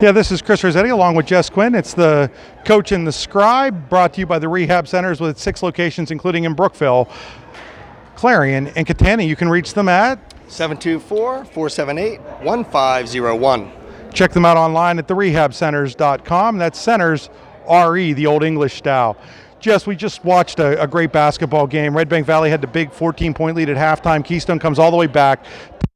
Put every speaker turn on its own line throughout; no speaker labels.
Yeah, this is Chris Rossetti along with Jess Quinn. It's the Coach and the Scribe, brought to you by the Rehab Centers with 6 locations, including in Brookville, Clarion, and Catania. You can reach them at
724-478-1501.
Check them out online at therehabcenters.com. That's Centers, R-E, the Old English style. Jess, we just watched a great basketball game. Red Bank Valley had the big 14-point lead at halftime. Keystone comes all the way back,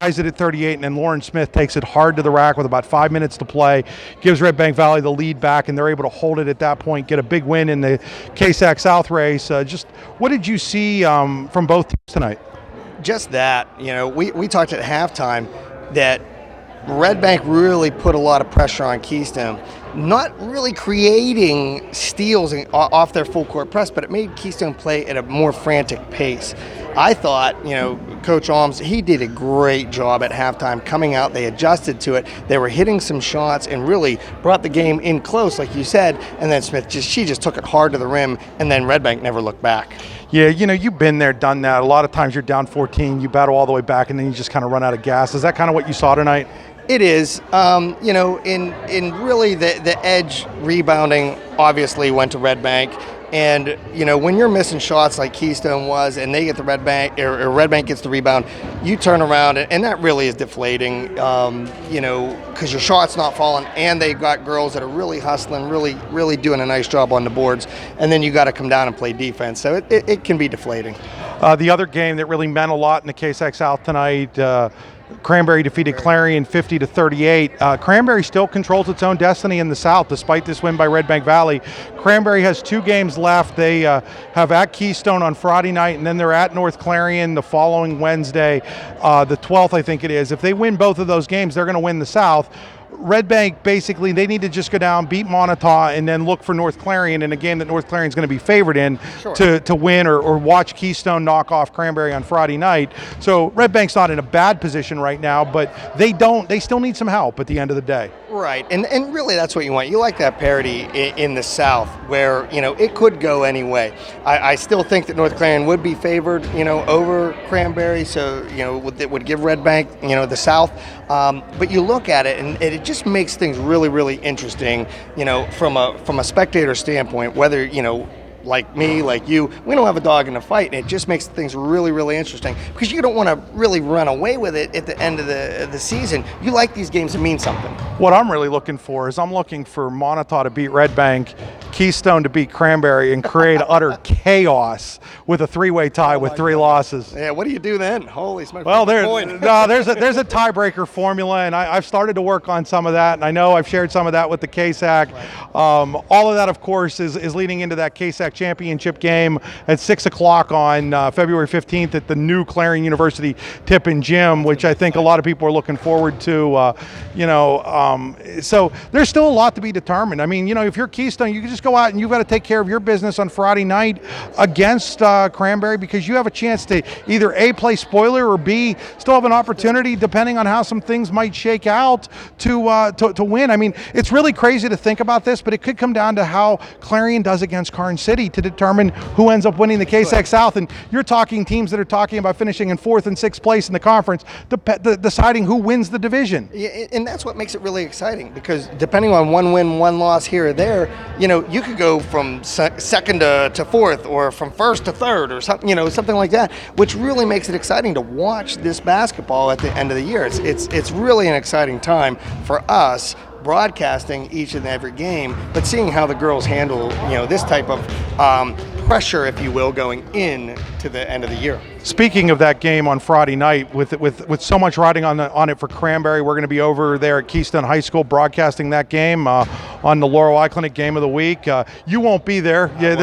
ties it at 38, and then Lauren Smith takes it hard to the rack with about 5 minutes to play, gives Red Bank Valley the lead back, and they're able to hold it at that point, get a big win in the KSAC South race. Just what did you see from both teams tonight?
Just that, we talked at halftime that Red Bank really put a lot of pressure on Keystone, not really creating steals off their full court press, but it made Keystone play at a more frantic pace. I thought, Coach Alms, he did a great job at halftime coming out. They adjusted to it. They were hitting some shots and really brought the game in close, like you said. And then Smith, she just took it hard to the rim, and then Red Bank never looked back.
Yeah, you've been there, done that. A lot of times you're down 14, you battle all the way back, and then you just kind of run out of gas. Is that kind of what you saw tonight?
It is. In really the edge rebounding obviously went to Red Bank. And, when you're missing shots like Keystone was and they get the Red Bank, or Red Bank gets the rebound, you turn around and that really is deflating, because your shot's not falling and they've got girls that are really hustling, really doing a nice job on the boards. And then you got to come down and play defense. So it can be deflating.
The other game that really meant a lot in the KSAC South tonight, Cranberry defeated Clarion 50-38. Cranberry still controls its own destiny in the South despite this win by Red Bank Valley. Cranberry has 2 games left. They have at Keystone on Friday night, and then they're at North Clarion the following Wednesday, the 12th, I think it is. If they win both of those games, they're going to win the South. Red Bank, basically, they need to just go down, beat Montauk, and then look for North Clarion in a game that North Clarion is going to be favored in to win or watch Keystone knock off Cranberry on Friday night. So Red Bank's not in a bad position right now, but they still need some help at the end of the day.
Right, and really that's what you want. You like that parity in the South where, it could go any way. I still think that North Clarion would be favored, over Cranberry, so, it would give Red Bank, the South. But you look at it, and it just makes things really, really interesting, from a spectator standpoint, whether, like me, like you, we don't have a dog in the fight, and it just makes things really, really interesting because you don't want to really run away with it at the end of the season. You like these games to mean something.
What I'm really looking for is I'm looking for Montauk to beat Red Bank, Keystone to beat Cranberry, and create utter chaos with a 3-way tie with 3 losses.
Yeah, what do you do then? Holy smokes.
Well, there's a tiebreaker formula, and I've started to work on some of that, and I know I've shared some of that with the KSAC. Right. All of that, of course, is leading into that KSAC championship game at 6 o'clock on February 15th at the new Clarion University Tippin Gym, which I think a lot of people are looking forward to. So there's still a lot to be determined. I mean, if you're Keystone, you can just go out and you've got to take care of your business on Friday night against Cranberry, because you have a chance to either A, play spoiler, or B, still have an opportunity, depending on how some things might shake out, to win. I mean, it's really crazy to think about this, but it could come down to how Clarion does against Karn City to determine who ends up winning the KSAC South. And you're talking teams that are talking about finishing in 4th and 6th place in the conference, deciding who wins the division.
Yeah, and that's what makes it really exciting, because depending on 1 win, 1 loss here or there, you could go from 2nd to 4th, or from 1st to 3rd, or something, something like that, which really makes it exciting to watch this basketball at the end of the year. It's really an exciting time for us broadcasting each and every game, but seeing how the girls handle, this type of pressure, if you will, going in to the end of the year.
Speaking of that game on Friday night, with so much riding on it for Cranberry, we're going to be over there at Keystone High School broadcasting that game on the Laurel Eye Clinic Game of the Week. You won't be there. Yeah,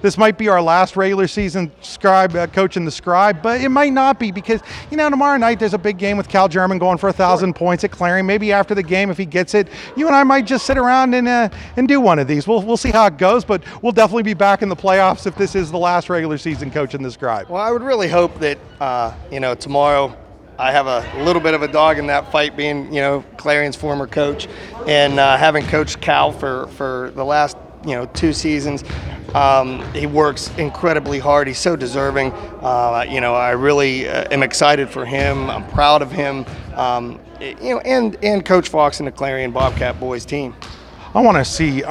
this might be our last regular season Scribe coaching the Scribe, but it might not be, because tomorrow night there's a big game with Cal German going for 1,000 points at Clarion. Maybe after the game, if he gets it, you and I might just sit around and do one of these. We'll see how it goes, but we'll definitely be back in the playoffs if this is the last regular season coaching the Scribe.
Well, I would really hope that tomorrow I have a little bit of a dog in that fight, being Clarion's former coach, and having coached Cal for the last 2 seasons. He works incredibly hard. He's so deserving. I really am excited for him. I'm proud of him. and Coach Fox and the Clarion Bobcat boys team.
I want to see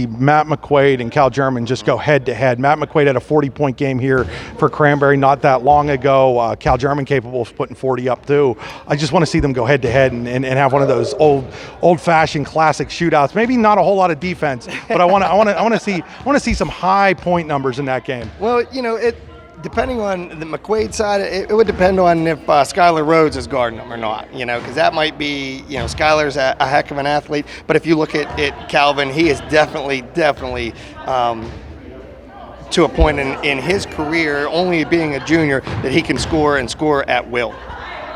Matt McQuaid and Cal German just go head to head. Matt McQuaid had a 40-point game here for Cranberry not that long ago. Cal German capable of putting 40 up too. I just want to see them go head to head and have one of those old-fashioned classic shootouts. Maybe not a whole lot of defense, but I want to see some high point numbers in that game.
Well, depending on the McQuaid side, it would depend on if Skylar Rhodes is guarding him or not, because that might be, Skylar's a heck of an athlete, but if you look at Calvin, he is definitely to a point in his career, only being a junior, that he can score at will.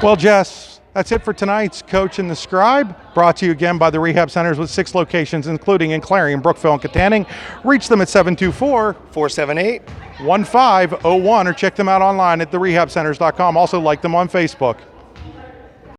Well, Jess, that's it for tonight's Coach and the Scribe, brought to you again by the Rehab Centers with 6 locations, including in Clarion, Brookville, and Katanning. Reach them at 724-478-1501 or check them out online at therehabcenters.com. Also like them on Facebook.